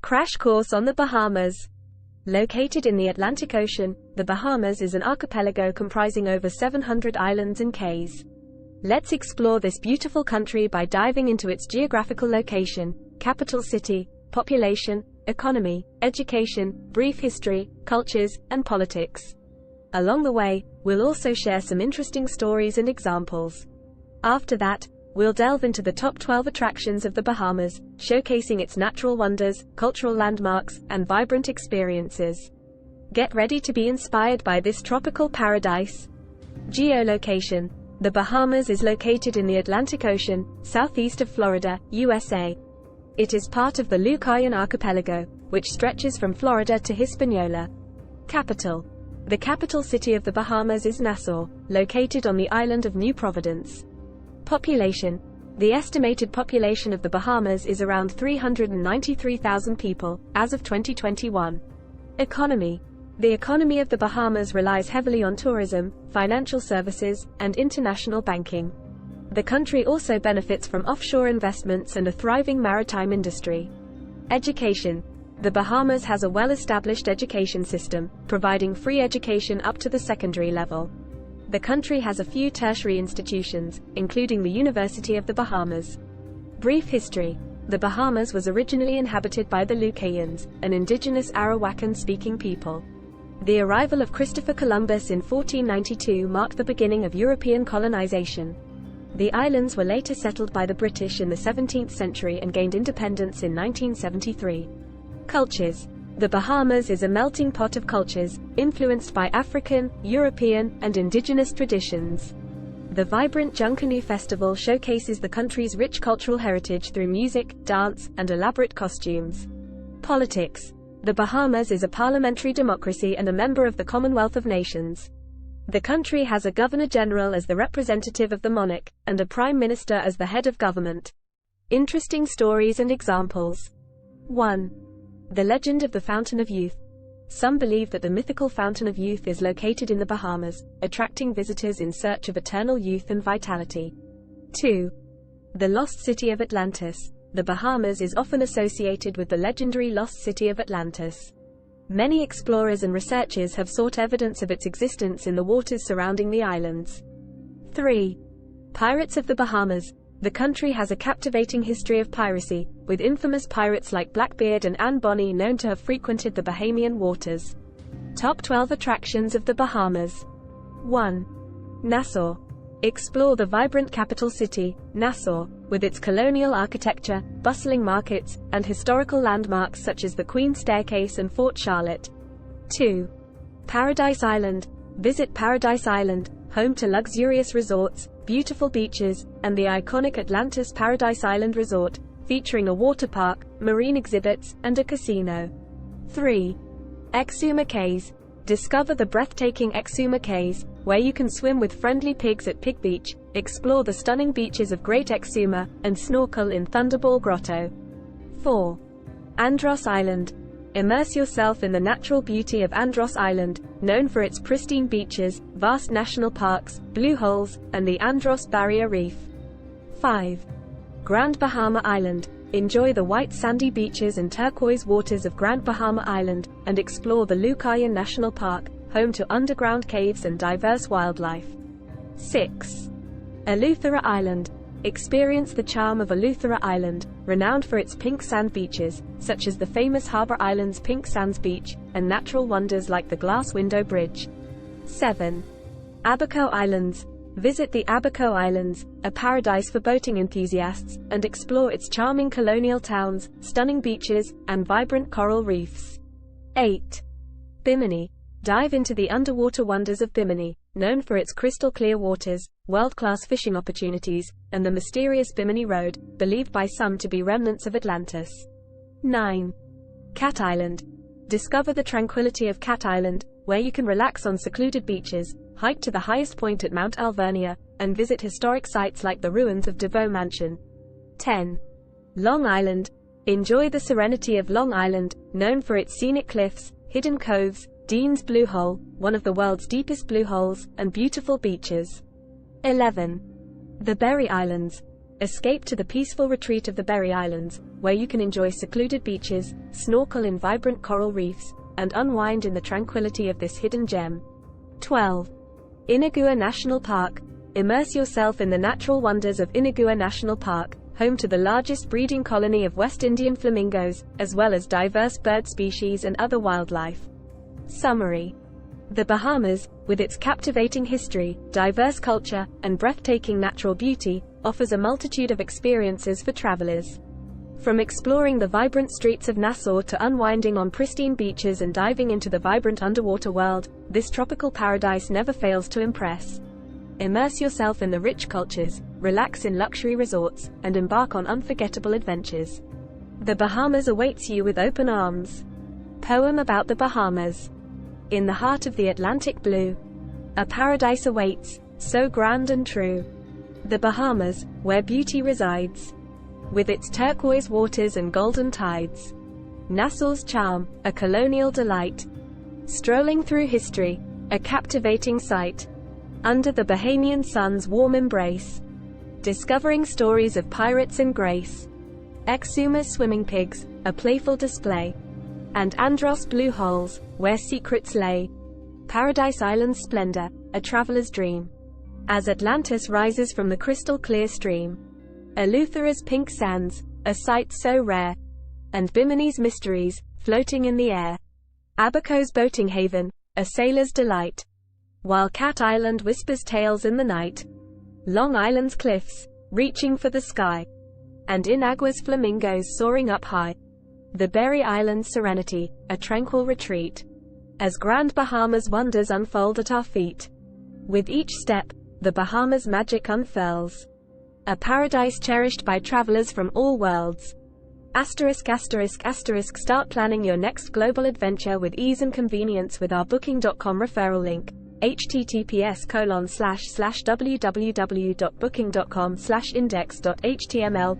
Crash course on the Bahamas. Located in the Atlantic Ocean, the Bahamas is an archipelago comprising over 700 islands and cays. Let's explore this beautiful country by diving into its geographical location, capital city, population, economy, education, brief history, cultures, and politics. Along the way, we'll also share some interesting stories and examples. After that, we'll delve into the top 12 attractions of the Bahamas, showcasing its natural wonders, cultural landmarks, and vibrant experiences. Get ready to be inspired by this tropical paradise. Geolocation. The Bahamas is located in the Atlantic Ocean, southeast of Florida, USA. It is part of the Lucayan archipelago, which stretches from Florida to Hispaniola. Capital. The capital city of the Bahamas is Nassau, located on the island of New Providence. Population. The estimated population of the Bahamas is around 393,000 people, as of 2021. Economy. The economy of the Bahamas relies heavily on tourism, financial services, and international banking. The country also benefits from offshore investments and a thriving maritime industry. Education. The Bahamas has a well-established education system, providing free education up to the secondary level. The country has a few tertiary institutions, including the University of the Bahamas. Brief history. The Bahamas was originally inhabited by the Lucayans, an indigenous Arawakan-speaking people. The arrival of Christopher Columbus in 1492 marked the beginning of European colonization. The islands were later settled by the British in the 17th century and gained independence in 1973. Cultures. The Bahamas is a melting pot of cultures, influenced by African, European, and indigenous traditions. The vibrant Junkanoo Festival showcases the country's rich cultural heritage through music, dance, and elaborate costumes. Politics. The Bahamas is a parliamentary democracy and a member of the Commonwealth of Nations. The country has a Governor-General as the representative of the monarch, and a Prime Minister as the head of government. Interesting stories and examples. 1. The legend of the Fountain of Youth. Some believe that the mythical Fountain of Youth is located in the Bahamas, attracting visitors in search of eternal youth and vitality. 2. The Lost City of Atlantis. The Bahamas is often associated with the legendary Lost City of Atlantis. Many explorers and researchers have sought evidence of its existence in the waters surrounding the islands. 3. Pirates of the Bahamas. The country has a captivating history of piracy, with infamous pirates like Blackbeard and Calico known to have frequented the Bahamian waters. Top 12 attractions of the Bahamas. 1. Nassau. Explore the vibrant capital city, Nassau, with its colonial architecture, bustling markets, and historical landmarks such as the Queen's Staircase and Fort Charlotte. 2. Paradise Island. Visit Paradise Island, home to luxurious resorts, beautiful beaches, and the iconic Atlantis Paradise Island Resort, featuring a water park, marine exhibits, and a casino. 3. Exuma Cays. Discover the breathtaking Exuma Cays, where you can swim with friendly pigs at Pig Beach, explore the stunning beaches of Great Exuma, and snorkel in Thunderball Grotto. 4. Andros Island. Immerse yourself in the natural beauty of Andros Island, known for its pristine beaches, vast national parks, blue holes, and the Andros Barrier Reef. 5. Grand Bahama Island. Enjoy the white sandy beaches and turquoise waters of Grand Bahama Island, and explore the Lucayan National Park, home to underground caves and diverse wildlife. 6. Eleuthera Island. Experience the charm of Eleuthera Island, renowned for its pink sand beaches, such as the famous Harbour Island's Pink Sands Beach, and natural wonders like the Glass Window Bridge. 7. Abaco Islands. Visit the Abaco Islands, a paradise for boating enthusiasts, and explore its charming colonial towns, stunning beaches, and vibrant coral reefs. 8. Bimini. Dive into the underwater wonders of Bimini, known for its crystal-clear waters, world-class fishing opportunities, and the mysterious Bimini Road, believed by some to be remnants of Atlantis. 9. Cat Island. Discover the tranquility of Cat Island, where you can relax on secluded beaches, hike to the highest point at Mount Alvernia, and visit historic sites like the ruins of DeVoe Mansion. 10. Long Island. Enjoy the serenity of Long Island, known for its scenic cliffs, hidden coves, Dean's Blue Hole, one of the world's deepest blue holes, and beautiful beaches. 11. The Berry Islands. Escape to the peaceful retreat of the Berry Islands, where you can enjoy secluded beaches, snorkel in vibrant coral reefs, and unwind in the tranquility of this hidden gem. 12. Inagua National Park. Immerse yourself in the natural wonders of Inagua National Park, home to the largest breeding colony of West Indian flamingos, as well as diverse bird species and other wildlife. Summary. The Bahamas, with its captivating history, diverse culture, and breathtaking natural beauty, offers a multitude of experiences for travelers. From exploring the vibrant streets of Nassau to unwinding on pristine beaches and diving into the vibrant underwater world, this tropical paradise never fails to impress. Immerse yourself in the rich cultures, relax in luxury resorts, and embark on unforgettable adventures. The Bahamas awaits you with open arms. Poem about the Bahamas. In the heart of the Atlantic blue, a paradise awaits, so grand and true. The Bahamas, where beauty resides, with its turquoise waters and golden tides. Nassau's charm, a colonial delight. Strolling through history, a captivating sight. Under the Bahamian sun's warm embrace, discovering stories of pirates and grace. Exuma's swimming pigs, a playful display. And Andros blue holes, where secrets lay. Paradise Island's splendor, a traveler's dream. As Atlantis rises from the crystal clear stream. Eleuthera's pink sands, a sight so rare. And Bimini's mysteries, floating in the air. Abaco's boating haven, a sailor's delight. While Cat Island whispers tales in the night. Long Island's cliffs, reaching for the sky. And Inagua's flamingos soaring up high. The Berry Island's serenity, a tranquil retreat. As Grand Bahamas wonders unfold at our feet. With each step, the Bahamas magic unfurls. A paradise cherished by travelers from all worlds. ******. Start planning your next global adventure with ease and convenience with our Booking.com referral link. https://www.booking.com/index.html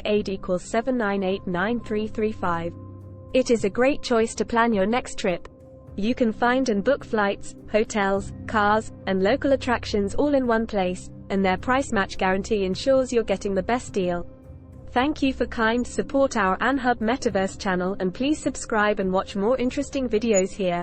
$8=7989335. It is a great choice to plan your next trip. You can find and book flights, hotels, cars, and local attractions all in one place, and their price match guarantee ensures you're getting the best deal. Thank you for kind support our AnHub Metaverse channel, and please subscribe and watch more interesting videos here.